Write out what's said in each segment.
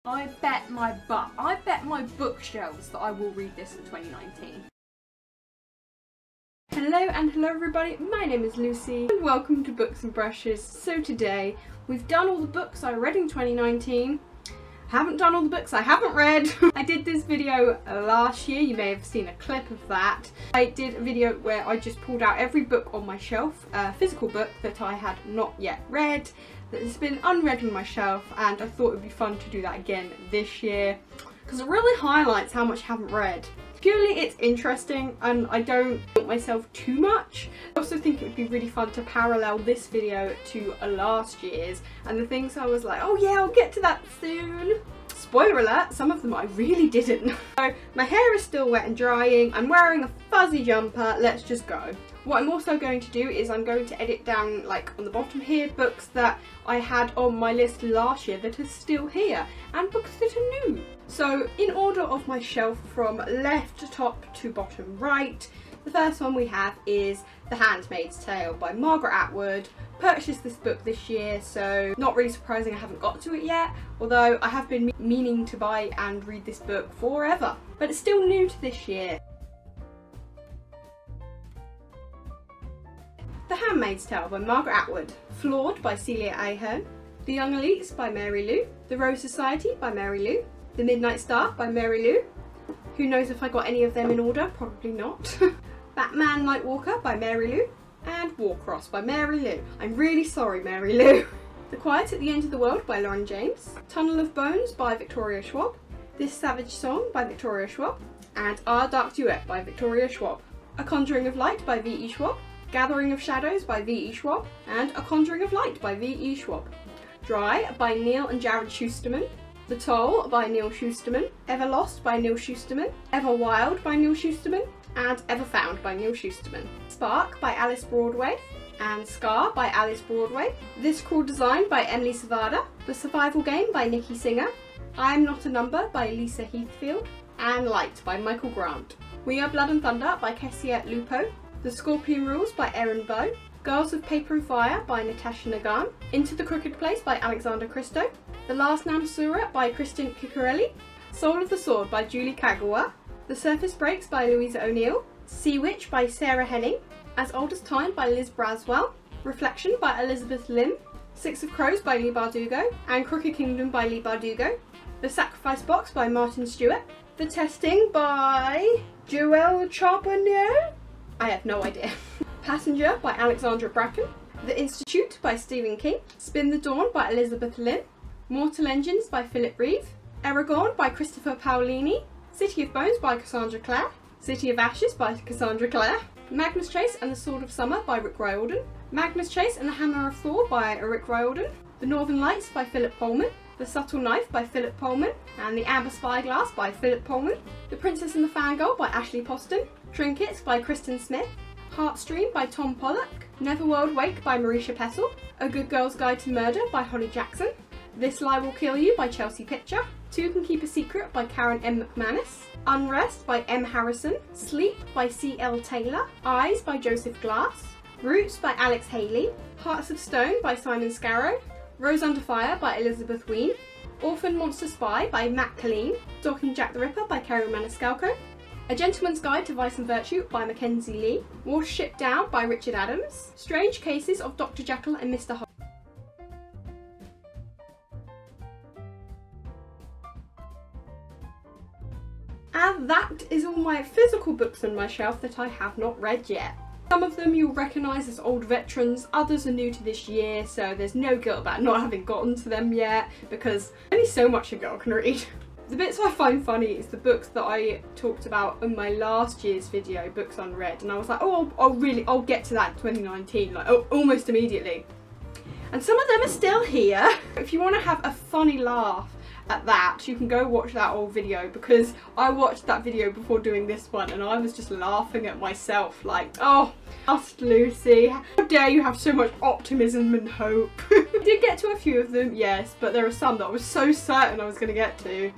I bet my butt, I bet my bookshelves that I will read this in 2019. Hello and hello everybody, my name is Lucy and welcome to Books and Brushes. So today we've done all the books I read in 2019. Haven't done all the books I haven't read. I did this video last year, you may have seen a clip of that. I did a video where I just pulled out every book on my shelf, a physical book that I had not yet read, that has been unread on my shelf, and I thought it would be fun to do that again this year because it really highlights how much I haven't read. Purely it's interesting and I don't want myself too much. I also think it would be really fun to parallel this video to last year's and the things I was like, oh yeah, I'll get to that soon. Spoiler alert, some of them I really didn't. So my hair is still wet and drying, I'm wearing a fuzzy jumper, let's just go. What I'm also going to do is I'm going to edit down, like on the bottom here, books that I had on my list last year that are still here and books that are new. So in order of my shelf from left top to bottom right, the first one we have is The Handmaid's Tale by Margaret Atwood. Purchased this book this year, so not really surprising I haven't got to it yet, although I have been meaning to buy and read this book forever, but it's still new to this year. The Handmaid's Tale by Margaret Atwood. Flawed by Celia Ahern. The Young Elites by Mary Lou. The Rose Society by Mary Lou. The Midnight Star by Mary Lou. Who knows if I got any of them in order? Probably not. Batman Nightwalker by Mary Lou. And Warcross by Mary Lou. I'm really sorry, Mary Lou. The Quiet at the End of the World by Lauren James. Tunnel of Bones by Victoria Schwab. This Savage Song by Victoria Schwab. And Our Dark Duet by Victoria Schwab. A Conjuring of Light by V.E. Schwab. Gathering of Shadows by V.E. Schwab. And A Conjuring of Light by V.E. Schwab. Dry by Neil and Jared Schusterman. The Toll by Neil Schusterman. Ever Lost by Neil Schusterman. Ever Wild by Neil Schusterman. And Ever Found by Neil Schusterman. Spark by Alice Broadway. And Scar by Alice Broadway. This Cruel Design by Emily Savada. The Survival Game by Nikki Singer. I Am Not a Number by Lisa Heathfield. And Light by Michael Grant. We Are Blood and Thunder by Kessia Lupo. The Scorpion Rules by Erin Bow. Girls of Paper and Fire by Natasha Nagan. Into the Crooked Place by Alexander Christo. The Last Namsura by Kristen Ciccarelli. Soul of the Sword by Julie Kagawa. The Surface Breaks by Louisa O'Neill. Sea Witch by Sarah Henning. As Old as Time by Liz Braswell. Reflection by Elizabeth Lim. Six of Crows by Leigh Bardugo. And Crooked Kingdom by Leigh Bardugo. The Sacrifice Box by Martin Stewart. The Testing by Joelle Charbonneau. I have no idea. Passenger by Alexandra Bracken. The Institute by Stephen King. Spin the Dawn by Elizabeth Lynn. Mortal Engines by Philip Reeve. Aragorn by Christopher Paolini. City of Bones by Cassandra Clare. City of Ashes by Cassandra Clare. Magnus Chase and the Sword of Summer by Rick Riordan. Magnus Chase and the Hammer of Thor by Rick Riordan. The Northern Lights by Philip Pullman. The Subtle Knife by Philip Pullman. And The Amber Spyglass by Philip Pullman. The Princess and the Fangirl by Ashley Poston. Trinkets by Kristen Smith. Heartstream by Tom Pollock. Neverworld Wake by Marisha Pessel. A Good Girl's Guide to Murder by Holly Jackson. This Lie Will Kill You by Chelsea Pitcher. Two Can Keep a Secret by Karen M. McManus. Unrest by M. Harrison. Sleep by C.L. Taylor. Eyes by Joseph Glass. Roots by Alex Haley. Hearts of Stone by Simon Scarrow. Rose Under Fire by Elizabeth Ween. Orphan Monster Spy by Matt Colleen. Stalking Jack the Ripper by Kerry Maniscalco. A Gentleman's Guide to Vice and Virtue by Mackenzie Lee. Watership Down by Richard Adams. Strange Cases of Dr. Jekyll and Mr. Hyde. And that is all my physical books on my shelf that I have not read yet. Some of them you'll recognise as old veterans, others are new to this year, so there's no guilt about not having gotten to them yet because only so much a girl can read. The bits I find funny is the books that I talked about in my last year's video, Books Unread, and I was like, oh, I'll get to that in 2019, like almost immediately. And some of them are still here. If you want to have a funny laugh at that, you can go watch that old video because I watched that video before doing this one and I was just laughing at myself like, oh, just Lucy, how dare you have so much optimism and hope. I did get to a few of them, yes, but there are some that I was so certain I was going to get to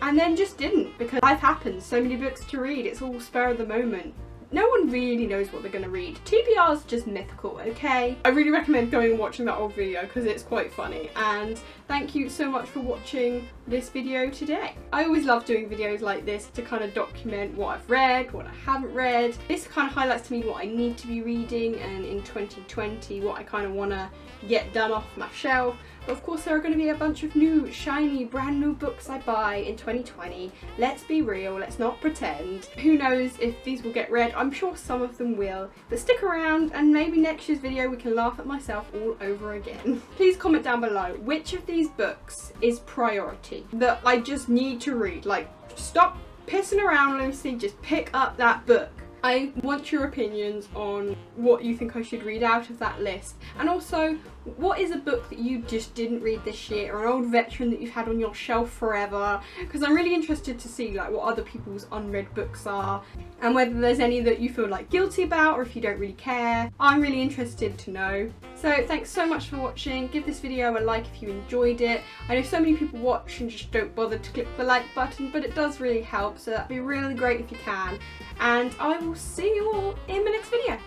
and then just didn't because life happens, so many books to read, it's all spur of the moment. no one really knows what they're going to read. TBR is just mythical, okay? I really recommend going and watching that old video because it's quite funny. And thank you so much for watching this video today. I always love doing videos like this to kind of document what I've read, what I haven't read. This kind of highlights to me what I need to be reading, and in 2020 what I kind of want to get done off my shelf. But of course there are going to be a bunch of new, shiny, brand new books I buy in 2020. Let's be real, let's not pretend. Who knows if these will get read? I'm sure some of them will. But stick around and maybe next year's video we can laugh at myself all over again. Please comment down below which of these books is priority that I just need to read. Like, stop pissing around, Lucy, just pick up that book. I want your opinions on what you think I should read out of that list, and also what is a book that you just didn't read this year, or an old veteran that you've had on your shelf forever, because I'm really interested to see like what other people's unread books are and whether there's any that you feel like guilty about or if you don't really care. I'm really interested to know. So thanks so much for watching. Give this video a like if you enjoyed it. I know so many people watch and just don't bother to click the like button, but it does really help, so that'd be really great if you can. And I will see you all in my next video.